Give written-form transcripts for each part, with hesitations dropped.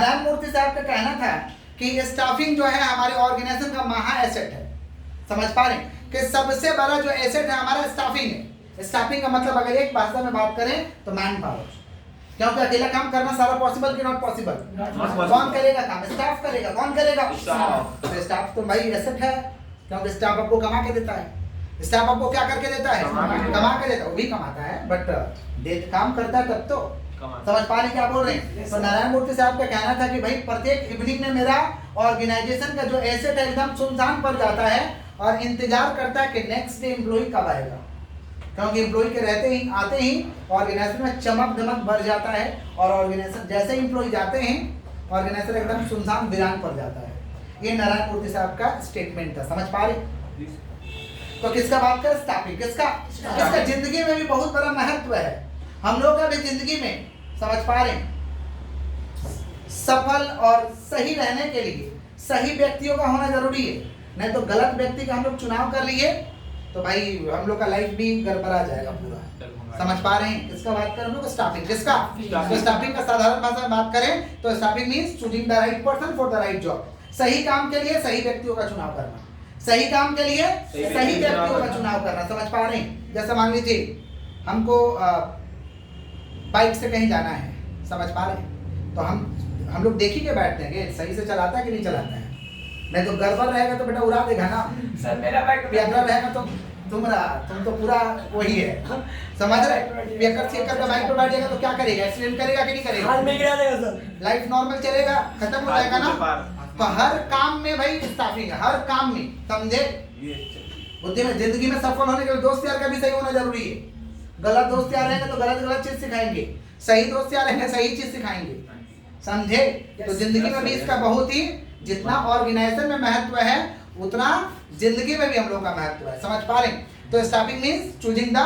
नारायण मूर्ति साहब का कहना था कि स्टाफिंग जो है हमारे ऑर्गेनाइजेशन का महा एसेट है। समझ पा रहे हैं कि सबसे बड़ा जो एसेट है हमारा स्टाफिंग है। स्टाफिंग का मतलब अगर एक भाषा में बात करें तो मैन पावर, क्योंकि अकेला काम करना सारा पॉसिबल कि नॉट पॉसिबल? कौन करेगा काम? स्टाफ करेगा। कौन करेगा? तो स्टाफ तो भाई एसेट है, क्योंकि स्टाफ आपको कमा के देता है। स्टाफ आपको क्या करके देता है? कमा के देता है। वो भी कमाता है बट काम करता है तब तो। समझ पा रहे क्या बोल रहे हैं? तो नारायण मूर्ति साहब का कहना था कि भाई प्रत्येक इवनिंग में मेरा ऑर्गेनाइजेशन का जो एसेट है एकदम सुनसान पड़ जाता है और इंतजार करता है कि नेक्स्ट डे एम्प्लॉय कब आएगा, क्योंकि एम्प्लॉय के रहते ही आते ही ऑर्गेनाइजेशन में चमक दमक बढ़ जाता है और ऑर्गेनाइजेशन जैसे एम्प्लॉय जाते हैं ऑर्गेनाइजेशन एकदम सुनसान वीरान पड़ जाता है। ये नारायण मूर्ति साहब का स्टेटमेंट था। समझ पा रहे? तो किसका बात करें? स्टाफिंग। किसका जिंदगी में भी बहुत बड़ा महत्व है। हम लोग का भी जिंदगी में, समझ पा रहे हैं, सफल और सही रहने के लिए सही व्यक्तियों का होना जरूरी है। नहीं तो गलत व्यक्ति का हम लोग चुनाव कर लिए तो भाई हम लोग का लाइफ भी गड़बड़ा जाएगा पूरा। समझ पा रहे हैं? किसका बात करें हम लोग? स्टाफिंग। किसका? तो स्टाफिंग का साधारण भाषा में बात करें तो staffing means choosing the right person for the right job. सही काम के लिए सही व्यक्तियों का चुनाव करना। सही काम के लिए सही व्यक्तियों का चुनाव करना। समझ पा रहे हैं? जैसे मान लीजिए हमको बाइक से कहीं जाना है, समझ पा रहे हैं, तो हम लोग देख ही के बैठते हैं कि सही से चलाता है कि नहीं चलाता है। नहीं तो गड़बड़ रहेगा तो बेटा उड़ा देगा ना। सर मेरा बाइक पियकर रहेगा तो तुम तो पूरा वही है। समझ रहे? पियकर छेकर का बाइक पे बैठ जाएगा तो क्या करेगा? एक्सीडेंट करेगा कि नहीं करेगा? हाल में गिरा देगा सर। लाइफ नॉर्मल चलेगा, खत्म हो जाएगा ना। तो हर काम में भाई स्टाफिंग है, हर काम में। समझे? बुद्धि में जिंदगी में सफल होने के लिए दोस्त यार का भी सही होना जरूरी है। गलत दोस्त यार रहेंगे तो गलत चीज सिखाएंगे, सही दोस्त यार रहेंगे सही चीज सिखाएंगे। समझे? तो जिंदगी में भी इसका बहुत ही, जितना ऑर्गेनाइजेशन में महत्व है उतना जिंदगी में भी हम लोग का महत्व है। समझ पा रहे हैं? तो staffing means choosing the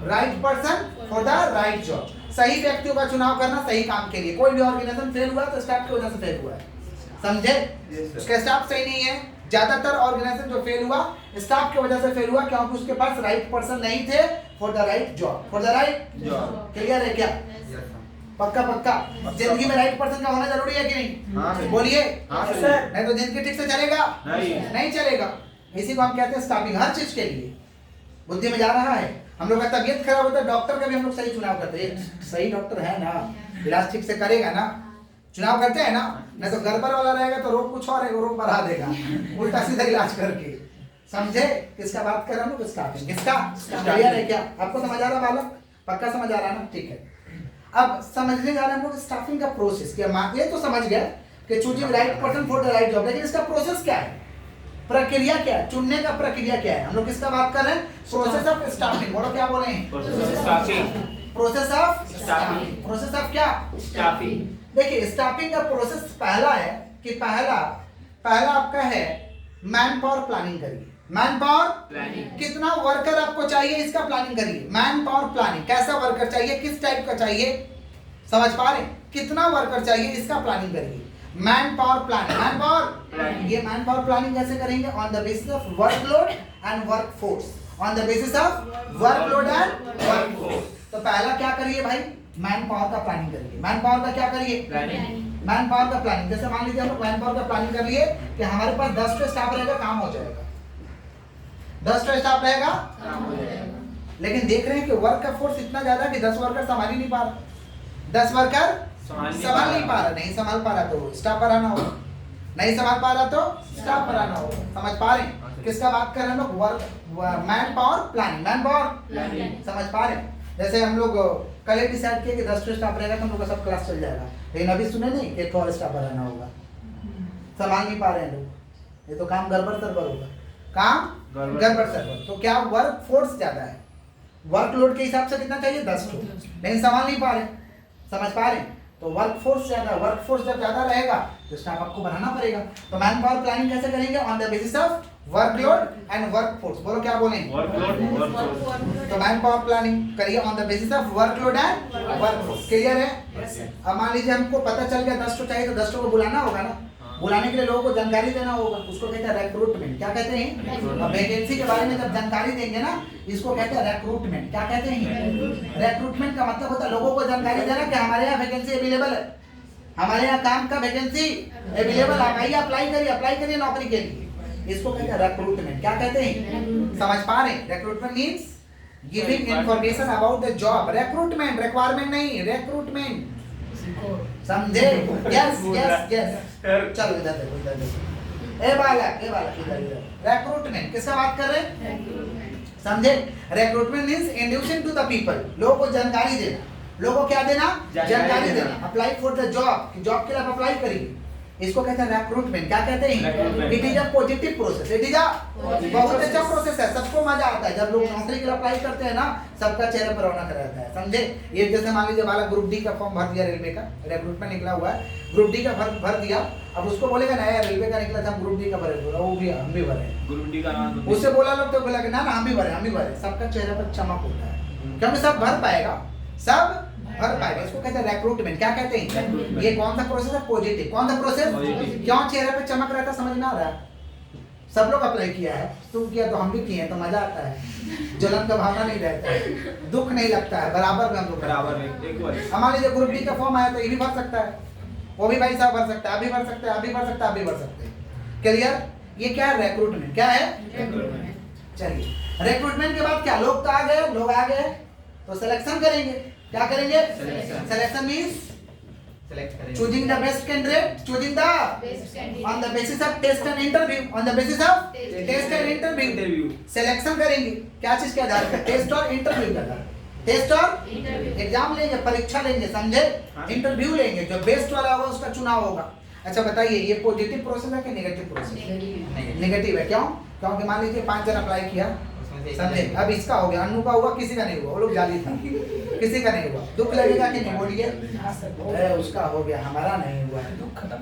right person for the right job. सही व्यक्तियों का चुनाव करना सही काम के लिए। कोई भी ऑर्गेनाइजेशन फेल हुआ तो स्टाफ की वजह से फेल हुआ है। समझे? उसका स्टाफ सही नहीं है। ज्यादातर ऑर्गेनाइजेशन जो फेल हुआ स्टाफ की वजह से फेल हुआ, क्योंकि उसके पास राइट पर्सन नहीं थे for the right job. For the right job. Clear है क्या? पक्का पक्का। जिंदगी में राइट पर्सन का होना जरूरी है कि नहीं? बोलिए। नहीं तो जिंदगी ठीक से चलेगा नहीं चलेगा। इसी को हम कहते हैं स्टाफिंग। हर चीज के लिए बुद्धि में जा रहा है। हम लोग का तबीयत खराब होता है, डॉक्टर का भी हम लोग सही चुनाव करते हैं। सही डॉक्टर है ना, इलाज ठीक से करेगा ना, चुनाव करते हैं ना। नहीं तो गड़बड़ वाला रहेगा तो रोग कुछ और है, रोग बढ़ा देगा उल्टा सीधा इलाज करके। समझे? किसका बात कर रहा हूँ? स्टाफिंग। किसका? क्लियर है क्या? आपको समझ आ रहा बालक? पक्का समझ आ रहा ना? ठीक है। अब समझने जा रहे हैं हम लोग स्टाफिंग का प्रोसेस क्या। ये तो समझ गया कि choosing right person for the right job, लेकिन इसका प्रोसेस क्या है? प्रक्रिया क्या है? चुनने का प्रक्रिया क्या है? हम लोग किसका बात कर रहे हैं? Process of staffing. बोलो क्या बोले हैं? Process of staffing. Process of क्या? स्टाफिंग। देखिए स्टाफिंग का प्रोसेस पहला है कि पहला आपका है मैन पावर प्लानिंग करिए। Man power planning. कितना वर्कर आपको चाहिए इसका प्लानिंग करिए। मैन पावर प्लानिंग, कैसा वर्कर चाहिए, किस टाइप का चाहिए, समझ पा रहे? कितना वर्कर चाहिए इसका प्लानिंग करिए। Man power planning. Man power, ये मैन पावर प्लानिंग कैसे करेंगे? On the basis of workload and workforce. On the basis of workload and workforce. तो पहला क्या करिए भाई? मैन पावर का प्लानिंग करिए। मैन पावर का क्या करिए? मैन पावर का प्लानिंग। जैसे मान लीजिए हम लोग मैन पावर का प्लानिंग कर लिए कि हमारे पास 10 स्टाफ रहेगा, काम हो जाएगा। 10 स्टाफ रहेगा, काम हो जाएगा। लेकिन देख रहे हैं कि वर्क का फोर्स इतना ज्यादा कि 10 वर्कर संभाल ही नहीं पा रहा। 10 वर्कर संभाल नहीं पा रहा। नहीं संभाल पा रहा तो स्टाफ पर आना होगा, नहीं संभाल पा रहा तो स्टाफ पर आना होगा। समझ पा रहे हैं? किसका बात कर रहे हैं हम लोग? Work man power planning. Man power planning. समझ पा रहे हैं? जैसे हम लोग कल डिसाइड किए कि 10 स्टाफ रहेगा तो हम लोग का सब क्लास चल जाएगा, लेकिन अभी सुने नहीं कि 1 और स्टाफ बढ़ाना होगा। संभाल नहीं पा रहे हैं लोग, ये तो काम गड़बड़ सरबर होगा। काम गड़बड़ सरबर। तो क्या वर्क फोर्स ज्यादा है, वर्कलोड के हिसाब से कितना चाहिए? 10 लोग, लेकिन संभाल नहीं पा रहे। समझ पा रहे हैं? तो वर्क फोर्स ज्यादा, वर्क फोर्स जब ज्यादा रहेगा तो स्टाफ आपको बढ़ाना पड़ेगा। तो मैन पावर प्लानिंग कैसे करेंगे? On the basis of workload and workforce. बोलो क्या बोलें? तो मैन पावर प्लानिंग करिए on the basis of workload and workforce. Clear है? अब मान लीजिए हमको पता चल गया 10 चाहिए तो 10 को बुलाना होगा ना। बुलाने के लिए लोगों को जानकारी देना होगा, उसको कहते हैं रिक्रूटमेंट। क्या कहते हैं? अब वैकेंसी के बारे में जब जानकारी देंगे ना, इसको कहते हैं रिक्रूटमेंट। क्या कहते हैं? रिक्रूटमेंट का मतलब होता है लोगों को जानकारी देना कि हमारे यहाँ वैकेंसी अवेलेबल है, हमारे यहाँ काम का वैकेंसी अवेलेबल है, आइए अप्लाई करिए नौकरी के लिए। इसको कहते हैं रिक्रूटमेंट। क्या कहते हैं? समझ पा रहे हैं? Recruitment means giving information about the job. Recruitment, requirement नहीं, रिक्रूटमेंट, समझे? Yes yes yes. चलो इधर देखो, ए बालक इधर। रिक्रूटमेंट किसका बात कर रहे हैं? समझे? Recruitment means inducing to the people, लोगों को जानकारी देना। लोगों को क्या देना? जानकारी देना। Apply for the job, job के लिए आप अप्लाई करिए, इसको कहते हैं रिक्रूटमेंट। क्या कहते हैं? It is a positive process. It is a बहुत अच्छा प्रोसेस है, सबको मजा आता है जब लोग नौकरी के लिए अप्लाई करते हैं ना, सबका चेहरे पर रौनक रहता है, समझे? ये जैसे मान लीजिए वाला ग्रुप डी का फॉर्म भर दिया, रेलवे का रिक्रूटमेंट निकला हुआ है, ग्रुप डी का भर दिया, अब उसको बोलेगा ना यार रेलवे का निकला था, हम ग्रुप डी का भरे, बोला वो भी हम भी भरे, ग्रुप डी का नाम उससे बोला लोग तो बोला कि ना हम भी भरे, सबका चेहरे पर चमक होता है क्योंकि सब भर पाएगा, सब भर पाएगा। इसको कहते हैं रिक्रूटमेंट। क्या कहते हैं? ये कौन सा प्रोसेस है? पॉजिटिव। कौन सा प्रोसेस? क्यों चेहरे पे चमक रहता है? समझ में आ रहा है? सब लोग अप्लाई किया है, तुम किया तो हम भी किए तो मजा आता है, जलन का भावना नहीं रहता है, दुख नहीं लगता है, बराबर में हम लोग बराबर में एक बार हमारे लिए ग्रुप डी का फॉर्म आया तो ये भी भर सकता है, वो भी भाई साहब भर सकता है, अभी भर सकते हैं, अभी भर सकता है, अभी भर सकते हैं। क्लियर? ये क्या है? रिक्रूटमेंट। क्या है? चलिए, रिक्रूटमेंट के बाद क्या? लोग आ गए तो सिलेक्शन करेंगे। क्या करेंगे? Selection means choosing the best candidate, choosing the on the basis of test and interview, on the basis of test and interview selection करेंगे। क्या चीज के आधार पर? टेस्ट और इंटरव्यू के आधार। टेस्ट और एग्जाम लेंगे, परीक्षा लेंगे, समझे? इंटरव्यू लेंगे, जो बेस्ट वाला होगा उसका चुनाव होगा। अच्छा बताइए, ये पॉजिटिव प्रोसेस है कि नेगेटिव प्रोसेस? नेगेटिव है। क्यों? क्योंकि मान लीजिए 5 जन अप्लाई किया, समझे? अब इसका हो गया, अन्नू का हुआ, किसी का नहीं हुआ, वो लोग जाली था, किसी का नहीं हुआ, दुख लगेगा कि नहीं? बोलिए। उसका हो गया, हमारा नहीं हुआ, दुख खत्म।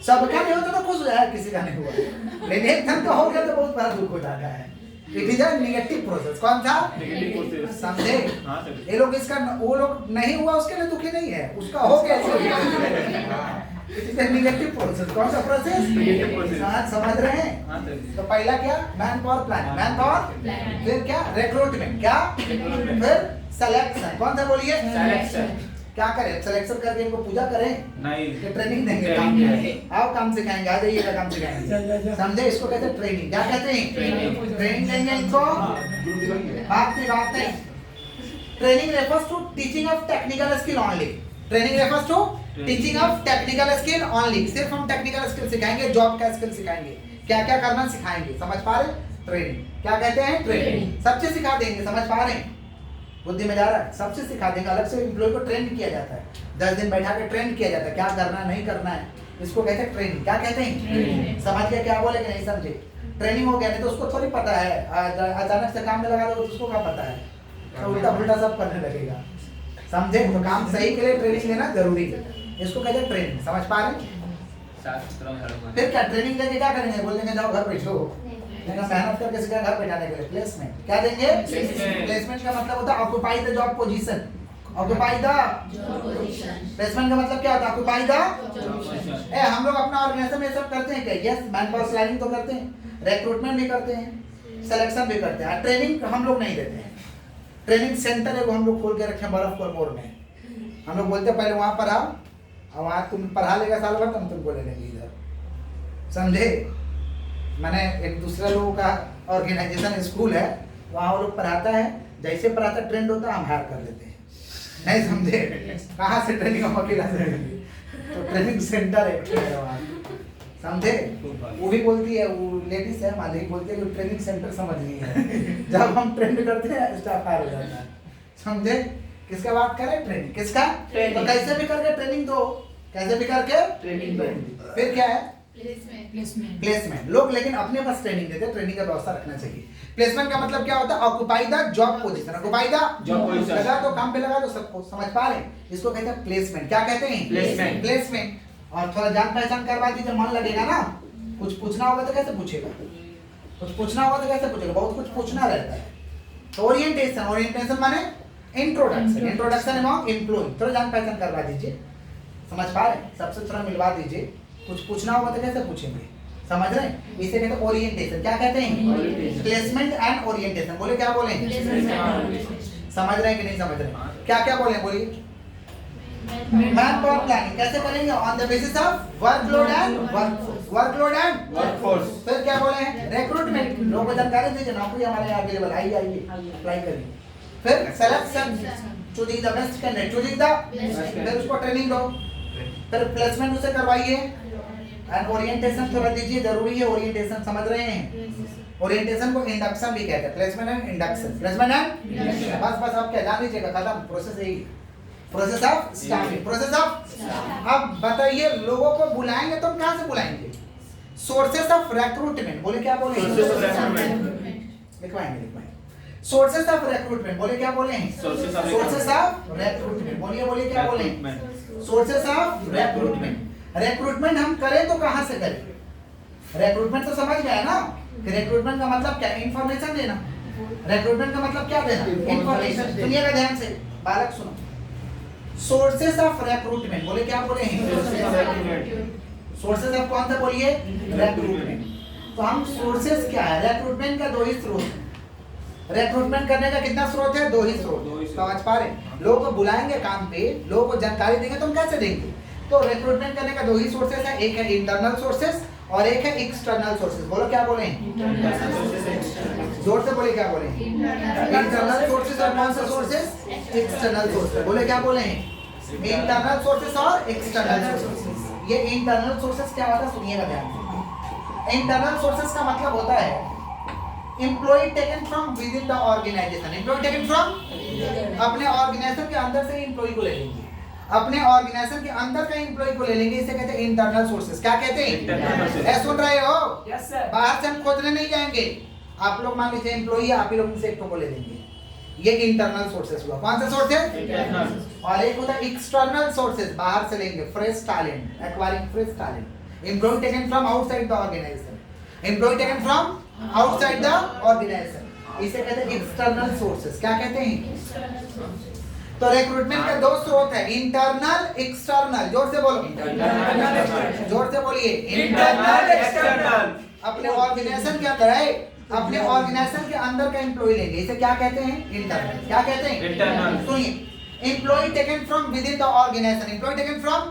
सबका नहीं होता तो खुश हो जाए, किसी का नहीं हुआ, लेकिन एक धन का हो गया तो बहुत बड़ा दुख हो जाता है। It is a negative process. कौन सा? नेगेटिव प्रोसेस, समझे? ये लोग इसका, वो लोग नहीं हुआ उसके लिए दुखी नहीं है, उसका हो गया नेगेटिव प्रोसेस। कौन सा प्रोसेस? Negative process. समझ रहे हैं? तो पहला क्या? Man power planning, man power, फिर क्या? रिक्रूटमेंट, क्या? फिर सिलेक्शन। कौन सा बोलिए? सिलेक्शन। क्या करें? सिलेक्शन करके इनको पूजा करें नहीं, कि ट्रेनिंग देंगे? आओ काम सिखाएंगे, आ जाइएगा काम सिखाएंगे, समझे? इसको कहते हैं ट्रेनिंग। क्या कहते हैं? ट्रेनिंग देंगे इनको। बात नहीं। Training refers to teaching of technical skill only. Training refers to teaching of technical skill only. सिर्फ हम टेक्निकल स्किल सिखाएंगे, जॉब का स्किल सिखाएंगे, क्या क्या करना सिखाएंगे। समझ पा रहे? ट्रेनिंग। क्या कहते हैं? ट्रेनिंग। सब चीज सिखा देंगे। समझ पा रहे हैं? बुद्धि में जा रहा है? सब चीज सिखा देंगे। अलग से एम्प्लॉय को ट्रेन किया जाता है, 10 दिन बैठा के ट्रेन किया जाता है, क्या करना नहीं करना है, इसको कहते हैं ट्रेनिंग। क्या कहते हैं? समझ गया क्या बोले कि नहीं समझे? ट्रेनिंग हो गया, नहीं तो उसको थोड़ी पता है, अचानक से काम में लगा दो तो उसको क्या पता है, तो उल्टा पुल्टा सब करने लगेगा, समझे? तो काम सही के लिए ट्रेनिंग लेना जरूरी है, इसको कहते हैं ट्रेनिंग। समझ पा रहे हैं? फिर क्या ट्रेनिंग लेके क्या करेंगे? बोल देंगे जाओ घर बैठो, मेहनत करके सीखा घर बैठाने के लिए प्लेसमेंट। क्या देंगे? प्लेसमेंट का मतलब होता है occupy the job position. Occupy the placement का मतलब क्या होता है? Occupy the. हम लोग अपना ऑर्गेनाइजेशन में सब करते हैं क्या? यस, मैन पावर प्लानिंग तो करते हैं, रिक्रूटमेंट भी करते हैं, सिलेक्शन भी करते हैं। ट्रेनिंग हम लोग नहीं देते हैं। ट्रेनिंग सेंटर है वो हम लोग खोल के रखे हैं बर्फपुर मोड़ में। हम लोग बोलते हैं पहले वहां पर आओ, और वहां तुम पढ़ा लेगा साल भर, तुम तुमको ले लेंगे इधर, समझे? मैंने एक दूसरे लोगों का ऑर्गेनाइजेशन स्कूल है, वहाँ वो लोग पढ़ाता है, जैसे पढ़ाता ट्रेंड होता है हम हायर कर लेते हैं, नहीं समझे? कहाँ से ट्रेनिंग हम अकेला से लेंगे? तो ट्रेनिंग सेंटर है वहाँ, समझे? वो भी बोलती है, वो लेडीज है हमारी, बोलती है कि ट्रेनिंग सेंटर समझ नहीं है। जब हम ट्रेंड करते हैं स्टाफ हायर हो जाता है, समझे? किसका बात करें? ट्रेनिंग। किसका? तो कैसे भी करके ट्रेनिंग दो, कैसे भी करके ट्रेनिंग दो। फिर क्या है? प्लेसमेंट। लोग लेकिन अपने पास ट्रेनिंग देते हैं, ट्रेनिंग का व्यवस्था रखना चाहिए। प्लेसमेंट का मतलब क्या होता है? Occupy the job position. Occupy the job position, लगा तो काम पे लगा तो सबको। समझ पा रहे हैं? इसको कहते हैं प्लेसमेंट। क्या कहते हैं? प्लेसमेंट। प्लेसमेंट। और थोड़ा जान पहचान करवा दीजिए, मन लगेगा ना। कुछ पूछना होगा तो कैसे पूछेगा? कुछ पूछना होगा तो कैसे पूछेगा? बहुत कुछ पूछना रहता है। तो ओरिएंटेशन, ओरिएंटेशन माने इंट्रोडक्शन, इंट्रोडक्शन एमंग एम्प्लॉय। थोड़ा जान पहचान करवा दीजिए, समझ पा रहे हैं? सबसे थोड़ा मिलवा दीजिए, कुछ पूछना होगा तो कैसे पूछेंगे? समझ रहे हैं? इसे कहते हैं ओरिएंटेशन। क्या कहते हैं? Placement and orientation. बोले क्या बोले? समझ रहे हैं कि नहीं समझ रहे? क्या क्या बोले? बोलिए। मैन पावर प्लानिंग कैसे करेंगे? On the basis of workload and workload and workforce. फिर क्या बोले हैं? रिक्रूटमेंट, लोगों को जानकारी दीजिए नौकरी हमारे यहाँ अवेलेबल आइए अप्लाई करिए। फिर selection, choosing the best candidate, choosing the, फिर उसको ट्रेनिंग दो, फिर प्लेसमेंट उसे करवाइए एंड ओरिएंटेशन थोड़ा दीजिए, जरूरी है ओरिएंटेशन, समझ रहे हैं? ओरिएंटेशन को इंडक्शन भी कहते हैं, placement and induction, placement and बस आप क्या जान लीजिएगा, खत्म, प्रोसेस यही, process of staffing, process of. अब बताइए लोगों को बुलाएंगे तो हम कहाँ से बुलाएंगे? सोर्सेस ऑफ रिक्रूटमेंट, बोले क्या बोले? लिखवाएंगे सोर्सेस ऑफ रिक्रूटमेंट, बोले क्या बोले हैं? Sources of sources of recruitment, बोलिए क्या बोले? Sources of recruitment. रिक्रूटमेंट हम करें तो कहाँ से करें? रिक्रूटमेंट तो समझ गए ना कि रिक्रूटमेंट का मतलब क्या? इंफॉर्मेशन देना। रिक्रूटमेंट का मतलब क्या देना? इंफॉर्मेशन। सुनिएगा ध्यान से, बालक सुनो। सोर्सेस ऑफ रिक्रूटमेंट, बोले क्या बोले हैं? सोर्सेस ऑफ कौन सा बोलिए? रिक्रूटमेंट। तो हम सोर्सेस क्या है? रिक्रूटमेंट का दो ही स्रोत है। रिक्रूटमेंट करने का कितना स्रोत है? दो ही स्रोत। समझ पा रहे? लोगों को बुलाएंगे काम पे, लोगों को जानकारी देंगे तो हम कैसे देंगे? तो रिक्रूटमेंट करने का दो ही सोर्सेस है, एक है इंटरनल सोर्सेस और एक है एक्सटर्नल सोर्सेस। बोलो क्या बोले? जोर से बोले क्या बोले? इंटरनल सोर्सेस और कौन सा सोर्सेस? External sources. बोले क्या बोले? इंटरनल सोर्सेस और एक्सटर्नल सोर्सेस। ये इंटरनल सोर्सेस क्या होता है सुनिएगा ध्यान से। इंटरनल सोर्सेस का मतलब होता है employ taken from within the organisation. Employ taken from, अपने ऑर्गेनाइजेशन के अंदर से एम्प्लॉय को ले लेंगे, अपने ऑर्गेनाइजेशन के अंदर का एम्प्लॉय को ले लेंगे, इसे कहते हैं इंटरनल सोर्सेस। क्या कहते हैं? ऐसा सुन रहे हो? Yes sir. बाहर से हम खोजने नहीं जाएंगे, आप लोग मान लीजिए एम्प्लॉय है, आप ही लोग से एक को ले लेंगे, ये इंटरनल सोर्सेस हुआ। कौन सा सोर्सेस? इंटरनल। और एक होता है एक्सटर्नल सोर्सेस, बाहर से लेंगे, fresh talent, acquiring fresh talent. Employ taken from outside the organisation, employ taken from outside the organisation, इसे कहते हैं एक्सटर्नल सोर्सेस। क्या कहते हैं? तो रिक्रूटमेंट के दो स्रोत है, इंटरनल एक्सटर्नल। जोर से बोलो, जोर से बोलिए, इंटरनल एक्सटर्नल। अपने ऑर्गेनाइजेशन के अंदर है, अपने ऑर्गेनाइजेशन के अंदर का एम्प्लॉय लेंगे, इसे क्या कहते हैं? इंटरनल। क्या कहते हैं? इंटरनल। सुनिए, employ taken from within the organisation, employ taken from,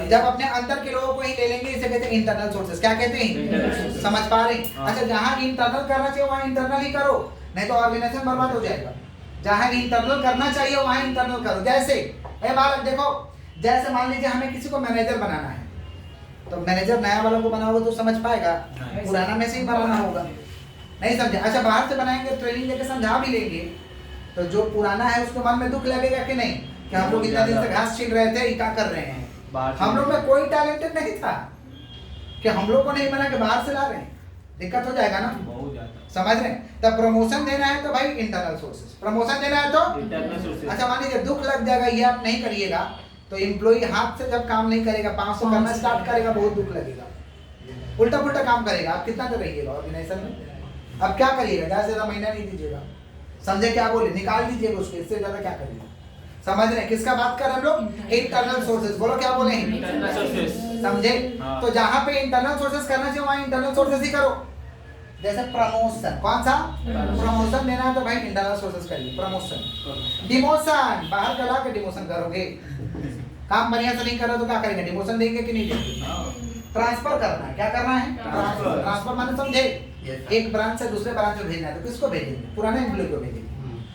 जब अपने अंदर के लोगों को ही ले लेंगे, इसे कहते हैं इंटरनल सोर्सेस। क्या कहते हैं? समझ पा रहे हैं? हाँ। अच्छा, जहां इंटरनल करना चाहिए वहां इंटरनल ही करो, नहीं तो ऑर्गेनाइजेशन बर्बाद हो जाएगा। जहां इंटरनल करना चाहिए वहां इंटरनल करो। जैसे ए बालक देखो, जैसे मान लीजिए हमें किसी को मैनेजर बनाना है, तो मैनेजर नया वाला को बनाओगे तो समझ पाएगा, पुराना में से ही बनाना होगा, नहीं समझे? अच्छा, बाहर से बनाएंगे, ट्रेनिंग लेके समझा भी लेंगे, तो जो पुराना है उसके मन में दुख लगेगा कि नहीं, कि हम लोग इतना दिन से घास छील रहे थे, ये क्या कर रहे हैं? हम लोग में कोई टैलेंटेड नहीं था कि हम लोग को नहीं बना के बाहर से ला रहे हैं, दिक्कत हो जाएगा ना। बहुत ज्यादा। समझ रहे हैं? तब प्रमोशन देना है तो भाई इंटरनल सोर्सेस, प्रमोशन देना है तो इंटरनल सोर्सेस। अच्छा, मान लीजिए दुख लग जाएगा, ये आप नहीं करिएगा, तो एम्प्लॉय हाथ से जब काम नहीं करेगा, 500 करना स्टार्ट करेगा, बहुत दुख लगेगा, उल्टा पुल्टा काम करेगा, आप कितना कर रहिएगा ऑर्गेनाइजेशन में? अब क्या करिएगा? ज्यादा से ज्यादा महीना नहीं दीजिएगा, समझे? क्या बोले? निकाल दीजिएगा उसको, इससे ज्यादा क्या करिएगा? समझ रहे हैं? किसका बात कर रहे हैं हम लोग? Internal sources. बोलो क्या बोले? Internal sources. समझे? हाँ। तो जहां पे इंटरनल सोर्सेस करना चाहिए वहां इंटरनल सोर्सेस ही करो। जैसे प्रमोशन, कौन सा? प्रमोशन देना है तो भाई इंटरनल सोर्सेस करिए, प्रमोशन। डिमोशन, बाहर का ला के डिमोशन करोगे, काम बढ़िया से नहीं कर रहे तो क्या करेंगे? डिमोशन देंगे कि नहीं देंगे? ट्रांसफर करना है, क्या करना है? ट्रांसफर। ट्रांसफर माने समझे? एक ब्रांच से दूसरे ब्रांच में भेजना है तो किसको भेजेंगे? पुराने एम्प्लॉय को भेजेंगे,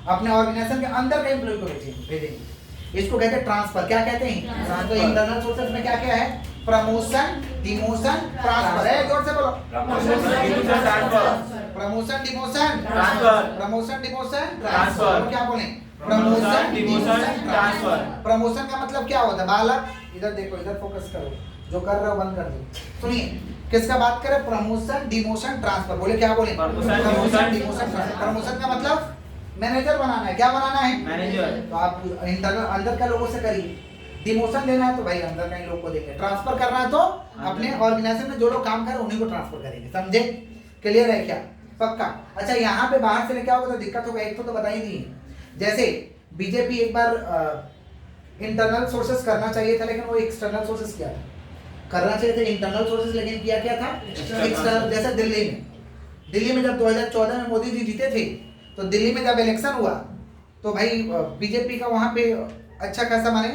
अपने ऑर्गेनाइजेशन के अंदर के एम्प्लॉय को भेजेंगे, इसको कहते हैं ट्रांसफर। क्या कहते हैं? ट्रांसफर। इंटरनल सोर्सेस में क्या क्या है? प्रमोशन, डिमोशन, ट्रांसफर है। जोर से बोलो, promotion, demotion, transfer. Promotion, demotion, transfer. Promotion, demotion, transfer. क्या बोले? Promotion, demotion, transfer. प्रमोशन का मतलब क्या होता है? बालक इधर देखो, इधर फोकस करो, जो कर रहे हो बंद कर दो। सुनिए, किसका बात करें? Promotion, demotion, transfer. बोले क्या बोले? प्रमोशन, डिमोशन, डिमोशन, प्रमोशन का मतलब मैनेजर बनाना है, क्या बनाना है? मैनेजर। तो आप इंटरनल अंदर का लोगों से करिए। डिमोशन लेना है तो भाई अंदर का ही लोग को देंगे, ट्रांसफर करना है तो अपने ऑर्गेनाइजेशन में जो लोग काम कर रहे हैं उन्हीं को ट्रांसफर करेंगे। समझे? क्लियर है क्या? पक्का? अच्छा, यहाँ पे बाहर से लेके आओगे तो दिक्कत होगा, एक तो बता ही नहीं है। जैसे बीजेपी एक बार इंटरनल सोर्सेस करना चाहिए था, लेकिन वो एक्सटर्नल सोर्सेस किया था। करना चाहिए था इंटरनल सोर्सेस, लेकिन किया क्या था? एक्सटर्नल। जैसे दिल्ली में जब 2014 में मोदी जी जीते थे, तो दिल्ली में जब इलेक्शन हुआ तो भाई बीजेपी का वहाँ पे अच्छा खासा माने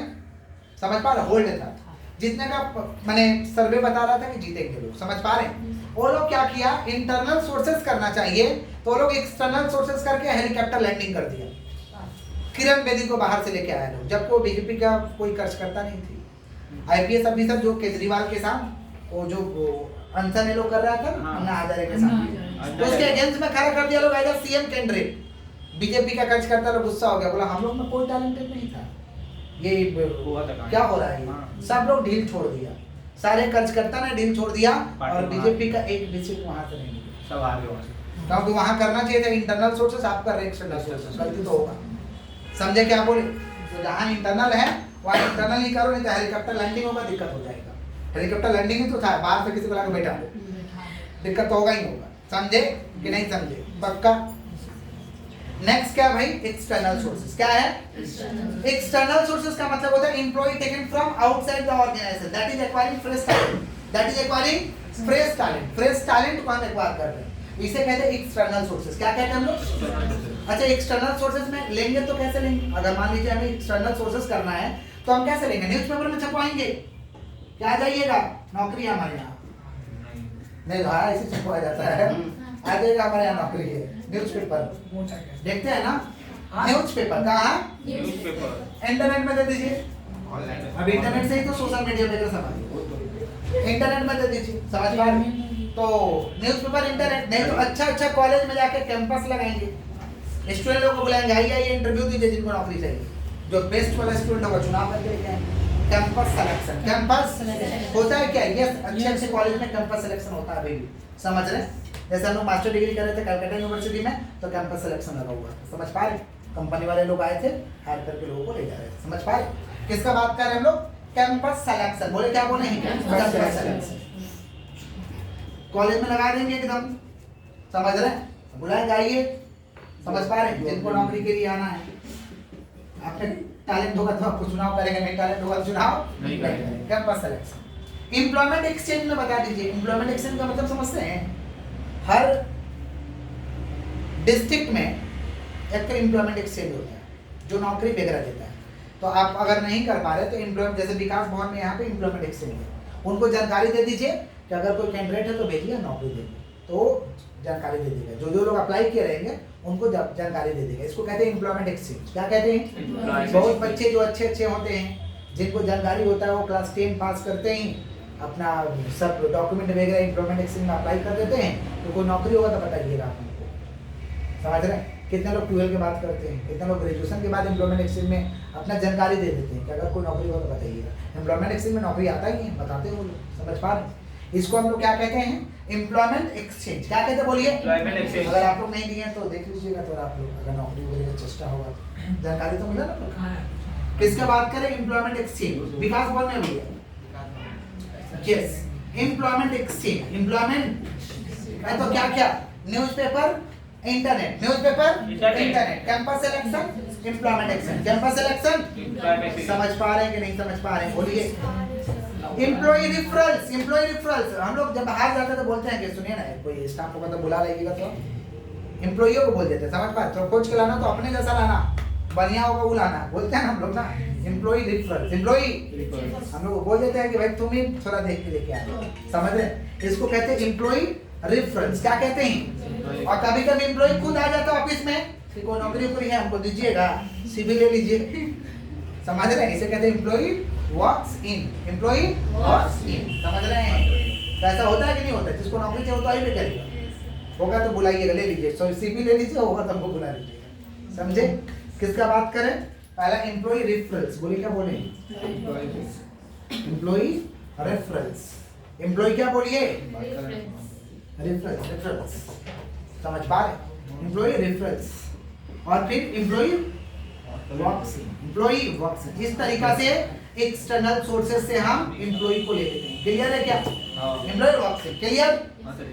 समझ पा रहे, होल्ड था जितने का मैंने सर्वे बता रहा था कि जीतेंगे लोग, समझ पा रहे हैं। वो लोग क्या किया, इंटरनल सोर्सेस करना चाहिए तो वो लोग एक्सटर्नल सोर्सेस करके हेलीकॉप्टर लैंडिंग कर दिया, किरण बेदी को बाहर से लेके आया लोग, जबकि वो बीजेपी का कोई खर्च करता नहीं थी। आईपीएस ऑफिसर जो केजरीवाल के साथ वो जो अनशन लोग कर रहा था अन्ना हजारे के साथ, तो उसके अगेंस्ट में खड़ा कर दिया लोग एज सीएम कैंडिडेट। बीजेपी का खर्च करता लोग गुस्सा हो गया, बोला हम लोग में कोई टैलेंटेड नहीं था, ये क्या हो रहा है, सब लोग ढील छोड़ दिया, सारे खर्चकर्ता ने ढील छोड़ दिया और बीजेपी का एक भी सीट वहां से नहीं मिला, सब आ गए वहां से, क्योंकि वहां करना चाहिए था इंटरनल सोर्सेस, आप कर रहे एक्सटर्नल सोर्सेस, गलती तो होगा, समझे क्या बोले। तो जहां इंटरनल है वहां इंटरनल ही करो, नहीं तो हेलीकॉप्टर लैंडिंग होगा दिक्कत हो जाएगा। हेलीकॉप्टर लैंडिंग ही तो था, बाहर से किसी को लाके बैठा दो, दिक्कत तो होगा ही होगा, समझे कि नहीं समझे, पक्का। नेक्स्ट क्या भाई, एक्सटर्नल सोर्सेस। क्या है एक्सटर्नल सोर्सेस का मतलब होता है employ taken from outside the organisation, that is acquiring fresh talent, that is acquiring fresh talent, fresh talent को हम एक्वायर कर रहे हैं, इसे कहते हैं एक्सटर्नल सोर्सेस। क्या कहते हैं हम लोग, अच्छा एक्सटर्नल सोर्सेस में लेंगे तो कैसे लेंगे, अगर मान लीजिए हमें एक्सटर्नल सोर्सेस करना है तो हम कैसे लेंगे, न्यूज़पेपर में छपवाएंगे, क्या जाइएगा नौकरी हमारे यहाँ नहीं तो ऐसे छपवाया जाता है, आ जाएगा हमारे यहाँ नौकरी है, न्यूज़पेपर देखते हैं ना, न्यूज़पेपर कहाँ, न्यूज़पेपर इंटरनेट में दे दीजिए, ऑनलाइन, अब इंटरनेट से ही तो सोशल मीडिया पे समझ, इंटरनेट में दे दीजिए, समझ पा रहे हैं। तो न्यूज़पेपर इंटरनेट नहीं तो अच्छा कॉलेज में जाके कैंपस लगाएंगे, स्टूडेंट लोगों को बुलाएंगे, आइए इंटरव्यू दीजिए, जिनको नौकरी चाहिए, जो बेस्ट वाला स्टूडेंट होगा चुनाव करके लेके आएंगे। कैंपस सिलेक्शन, कैंपस होता है क्या, ये अच्छे कॉलेज में कैंपस सिलेक्शन होता है अभी भी, समझ रहे हैं। जैसे हम लोग मास्टर डिग्री कर रहे थे कलकत्ता यूनिवर्सिटी में, तो कैंपस सिलेक्शन लगा हुआ था, समझ पा रहे, कंपनी वाले लोग आए थे, हायर करके लोगों को ले जा रहे थे, समझ पा रहे। किसका बात कर रहे हैं हम लोग, कैंपस सिलेक्शन, बोले क्या बोले हैं, कैंपस सिलेक्शन कॉलेज में लगा देंगे एकदम, समझ रहे हैं, बुलाएंगे आइए, समझ पा रहे हैं, जिनको नौकरी के लिए आना है, आपने टैलेंट होगा तो आपको चुनाव करेंगे, नहीं टैलेंट होगा तो चुनाव नहीं करेंगे। Campus selection. एम्प्लॉयमेंट एक्सचेंज में बता दीजिए, एम्प्लॉयमेंट एक्सचेंज का मतलब समझते हैं, हर डिस्ट्रिक्ट में एक एम्प्लॉयमेंट एक्सचेंज होता है जो नौकरी वगैरह देता है, तो आप अगर नहीं कर पा रहे तो एम्प्लॉयमेंट, जैसे विकास भवन में यहाँ पे एम्प्लॉयमेंट एक्सचेंज है, उनको जानकारी दे दीजिए कि अगर कोई कैंडिडेट है तो भेजिए, नौकरी देंगे, तो जानकारी दे देगा, जो लोग अप्लाई किए रहेंगे उनको जानकारी दे देगा, इसको कहते हैं एम्प्लॉयमेंट एक्सचेंज। क्या कहते हैं, बहुत बच्चे जो अच्छे होते हैं, जिनको जानकारी होता है, वो क्लास 10 पास करते ही अपना सब डॉक्यूमेंट वगैरह एम्प्लॉयमेंट एक्सचेंज में अप्लाई कर देते हैं, तो कोई नौकरी होगा तो बताइएगा आप हमको, समझ रहे हैं। कितने लोग 12 के बाद करते हैं, कितने लोग ग्रेजुएशन के बाद एम्प्लॉयमेंट एक्सचेंज में अपना जानकारी दे देते हैं कि अगर कोई नौकरी हो तो बताइएगा। एम्प्लॉयमेंट एक्सचेंज में नौकरी आता ही है, बताते हैं वो लोग, समझ पा रहे हैं। इसको हम लोग क्या कहते हैं, एम्प्लॉयमेंट एक्सचेंज। क्या कहते हैं बोलिए, एम्प्लॉयमेंट एक्सचेंज। अगर आप लोग नहीं दिए तो देख लीजिएगा, तो आप लोग अगर नौकरी वगैरह का चेष्टा होगा तो जानकारी तो मिला ना। किसका बात करें, एम्प्लॉयमेंट एक्सचेंज, विकास भवन में भी है, यस एम्प्लॉयमेंट एक्सचेंज। एम्प्लॉयमेंट है तो क्या क्या, newspaper, internet, newspaper, internet, campus selection, employment exchange, campus selection, समझ पा रहे हैं कि नहीं समझ पा रहे हैं, बोलिए। एम्प्लॉय रिफरल्स, एम्प्लॉय रिफरल्स, हम लोग जब बाहर जाते हैं तो बोलते हैं कि सुनिए ना, कोई स्टाफ होगा तो बुला लाइएगा, तो एम्प्लॉइयों को बोल देते हैं, समझ पा, तो खोज के लाना तो अपने जैसा लाना, बढ़िया होगा वो लाना, बोलते हैं हम लोग ना, एम्प्लॉय रेफरल, एम्प्लॉय हम लोग बोल देते हैं कि भाई तुम ही थोड़ा देख के लेके आओ, समझ रहे, इसको कहते हैं एम्प्लॉय रेफरेंस। क्या कहते हैं, और कभी कभी एम्प्लॉय खुद आ जाता है ऑफिस में कि कोई नौकरी उकरी है हमको दीजिएगा, सीवी ले लीजिए, समझ रहे हैं, इसे कहते हैं एम्प्लॉय वॉक्स इन, एम्प्लॉय वॉक्स इन, समझ रहे हैं। तो ऐसा होता है कि नहीं होता, जिसको नौकरी चाहिए तो आई पे करेगा, होगा तो बुलाइएगा, ले लीजिए, सो सीवी ले लीजिए, होगा तो हमको बुला लीजिएगा, समझे। किसका बात करें, पहला एम्प्लॉय रेफरेंस, बोलिए क्या बोले, एम्प्लॉय रेफरेंस, एम्प्लॉय क्या बोलिए, रेफरेंस, रेफरेंस, समझ पा रहे, एम्प्लॉय रेफरेंस, और फिर एम्प्लॉय वॉक्स इन, एम्प्लॉय वॉक्स इन। इस तरीका से एक्सटर्नल सोर्सेज से हम एम्प्लॉय को ले लेते हैं, क्लियर है क्या, एम्प्लॉय वॉक्स इन, क्लियर।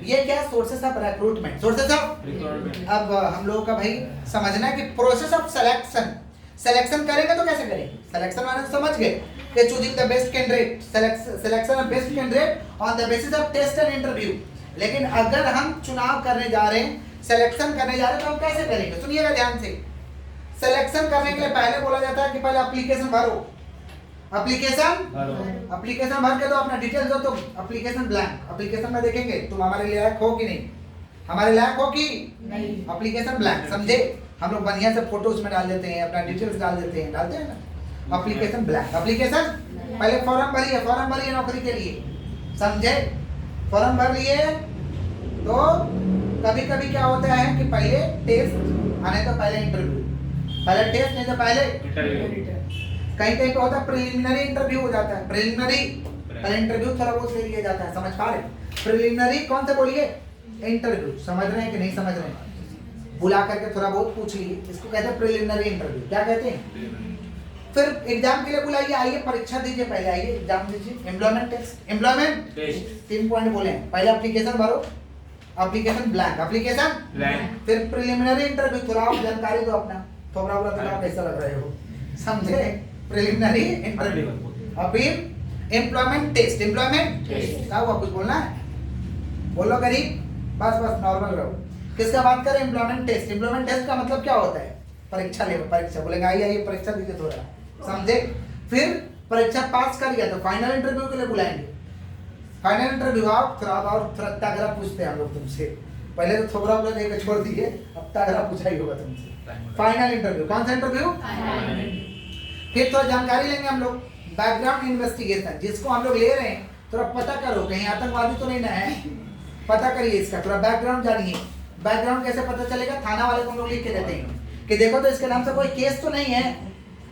ये क्या, sources of recruitment, sources of recruitment. अब हम लोगों का भाई समझना है कि प्रोसेस ऑफ सिलेक्शन, सिलेक्शन करेंगे तो कैसे करेंगे, सिलेक्शन माने तो समझ गए कि choosing the best candidate, selection of best candidate on the basis of test and interview. लेकिन अगर हम चुनाव करने जा रहे हैं, सिलेक्शन करने जा रहे हैं, तो हम कैसे करेंगे, सुनिएगा ध्यान से। सिलेक्शन करने के लिए पहले बोला जाता है कि पहले एप्लीकेशन भरो, एप्लीकेशन भरो। एप्लीकेशन भर के दो अपना डिटेल्स दो तो एप्लीकेशन ब्लैंक। एप्लीकेशन में देखेंगे तुम हमारे लायक हो कि नहीं, हमारे लायक हो कि नहीं। एप्लीकेशन ब्लैंक, समझे। हम लोग बढ़िया से फोटो उसमें डाल देते हैं, अपना डिटेल्स डाल देते हैं, डालते हैं ना। एप्लीकेशन ब्लैंक, एप्लीकेशन पहले फॉर्म भरिए नौकरी के लिए, समझे। फॉर्म भर लिए तो कभी कभी क्या होता है कि पहले टेस्ट आने तो पहले इंटरव्यू, पहले टेस्ट नहीं तो पहले इंटरव्यू। कहीं कहीं पे होता है प्रिलिमिनरी इंटरव्यू हो जाता है। प्रिलिमिनरी पहले इंटरव्यू थोड़ा बहुत ले लिया जाता है, समझ पा रहे हैं। प्रिलिमिनरी कौन से बोलिए, इंटरव्यू, समझ रहे हैं कि नहीं समझ रहे हैं, बुला करके थोड़ा बहुत पूछ लिए, इसको कहते हैं प्रिलिमिनरी इंटरव्यू। क्या कहते हैं? फिर एग्जाम के लिए बुलाइए, आइए परीक्षा दीजिए, पहले आइए एग्जाम दीजिए। Employment test, employment test. 3 point बोले हैं। पहले एप्लीकेशन भरो, एप्लीकेशन ब्लैंक, एप्लीकेशन ब्लैंक। फिर प्रिलिमिनरी इंटरव्यू, थोड़ा आप जानकारी दो अपना, थोड़ा बहुत तो आप कैसा लग रहे हो, समझे। प्रिलिमिनरी इंटरव्यू, अभी एम्प्लॉयमेंट टेस्ट, एम्प्लॉयमेंट टेस्ट। क्या हुआ, कुछ बोलना है, बोलो गरीब, बस बस नॉर्मल रहो। किसका बात करें, एम्प्लॉयमेंट टेस्ट। एम्प्लॉयमेंट टेस्ट का मतलब क्या होता है, परीक्षा ले, परीक्षा बोलेंगे आइए आइए परीक्षा दीजिए थोड़ा, समझे। फिर परीक्षा पास कर गया तो फाइनल इंटरव्यू के लिए बुलाएंगे। फाइनल इंटरव्यू आप थोड़ा तगड़ा पूछते हैं हम लोग तुमसे, पहले तो थोड़ा बहुत लेकर छोड़ दिए, अब तगड़ा पूछा ही होगा तुमसे। फाइनल इंटरव्यू, कौन सा इंटरव्यू, फिर थोड़ा जानकारी लेंगे हम लोग, बैकग्राउंड इन्वेस्टिगेशन, जिसको हम लोग ले रहे हैं थोड़ा पता करो कहीं आतंकवादी तो नहीं ना है, पता करिए इसका, थोड़ा बैकग्राउंड जानिए। बैकग्राउंड कैसे पता चलेगा, थाना वाले को हम लोग लिख के देते हैं कि देखो तो इसके नाम से कोई केस तो नहीं है,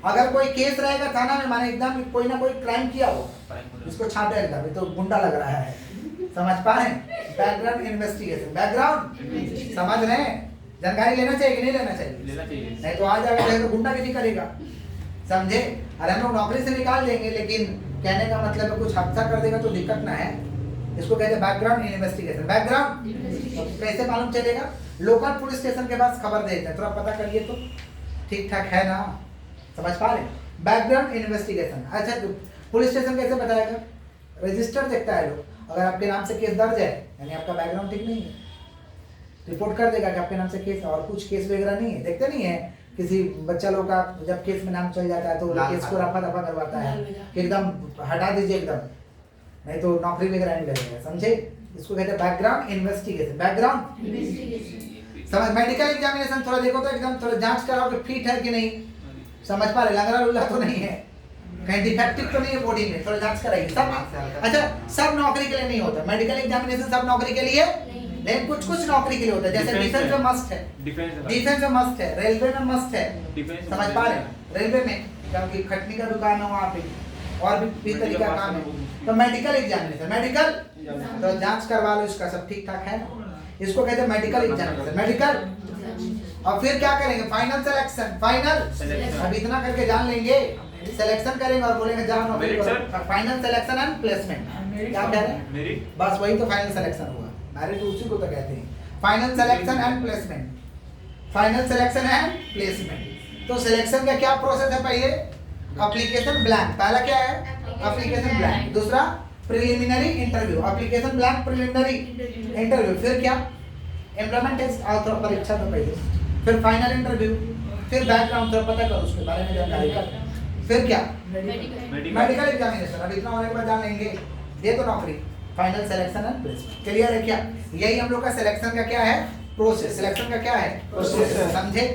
अगर कोई केस रहेगा थाना में माने एकदम कोई ना कोई क्राइम किया हो, इसको छापे एकदम, ये तो गुंडा लग रहा है, समझ पा रहे हैं। बैकग्राउंड इन्वेस्टिगेशन, बैकग्राउंड समझ रहे हैं, जानकारी लेना चाहिए कि नहीं लेना चाहिए, लेना चाहिए। नहीं तो आ जाएगा तो गुंडा किसी करेगा, समझे। अरे हम लोग नौकरी से निकाल देंगे, लेकिन कहने का मतलब है कुछ हादसा कर देगा तो दिक्कत ना है, इसको कहते हैं बैकग्राउंड इन्वेस्टिगेशन। बैकग्राउंड कैसे मालूम चलेगा, लोकल पुलिस स्टेशन के पास खबर देते हैं, थोड़ा पता करिए तो ठीक ठाक है ना, समझ पा रहे हैं। बैकग्राउंड इन्वेस्टिगेशन, अच्छा तो पुलिस स्टेशन कैसे बताएगा, रजिस्टर देखता है लोग, अगर आपके नाम से केस दर्ज है यानी आपका बैकग्राउंड ठीक नहीं है, रिपोर्ट कर देगा कि आपके नाम से केस, और कुछ केस वगैरह नहीं है, देखते नहीं है किसी बच्चा लोग का जब केस में नाम चल जाता है तो केस को रफा दफा करवाता है कि एकदम हटा दीजिए एकदम, नहीं तो नौकरी वगैरह नहीं लगेगा, समझे। इसको कहते हैं बैकग्राउंड इन्वेस्टिगेशन, बैकग्राउंड समझ। मेडिकल एग्जामिनेशन थोड़ा देखो तो एकदम थोड़ा जांच कराओ कि फिट है कि नहीं, समझ पा रहे, लंगड़ा लुल्ला तो नहीं है, कहीं डिफेक्टिव तो नहीं है बॉडी में, थोड़ा जांच कराइए सब। अच्छा सब नौकरी के लिए नहीं होता मेडिकल एग्जामिनेशन, सब नौकरी के लिए लेकिन कुछ कुछ नौकरी के लिए होता है, जैसे डिफेंस में मस्ट है, डिफेंस में मस्ट है, रेलवे में मस्ट है, समझ पा रहे हैं। रेलवे में क्योंकि खटनी का दुकान है वहाँ पे और भी तरीका का काम है, तो मेडिकल एग्जामिनेशन, मेडिकल तो जांच करवा लो इसका सब ठीक ठाक है, इसको कहते हैं मेडिकल एग्जामिनेशन, मेडिकल। और फिर क्या करेंगे, फाइनल सिलेक्शन, फाइनल अब इतना करके जान लेंगे, सिलेक्शन करेंगे और बोलेंगे जाओ नौकरी करो। फाइनल सिलेक्शन एंड प्लेसमेंट, क्या कह रहे हैं, बस वही तो फाइनल सिलेक्शन हुआ, मैरिट उसी को तो कहते हैं, final selection and placement, final selection and placement. तो सिलेक्शन का क्या प्रोसेस है, पहले एप्लीकेशन ब्लैंक, पहला क्या है एप्लीकेशन ब्लैंक, दूसरा preliminary interview, application blank preliminary interview, फिर क्या एम्प्लॉयमेंट टेस्ट और थोड़ा परीक्षा तो पहले, फिर फाइनल इंटरव्यू, फिर बैकग्राउंड थोड़ा पता करो उसके बारे में जानकारी कर, फिर क्या मेडिकल एग्जामिनेशन, अब इतना होने के बाद जान लेंगे दे तो नौकरी, final selection and placement. Clear है क्या, यही हम लोग का सिलेक्शन का क्या है प्रोसेस, सिलेक्शन का क्या है प्रोसेस, समझे।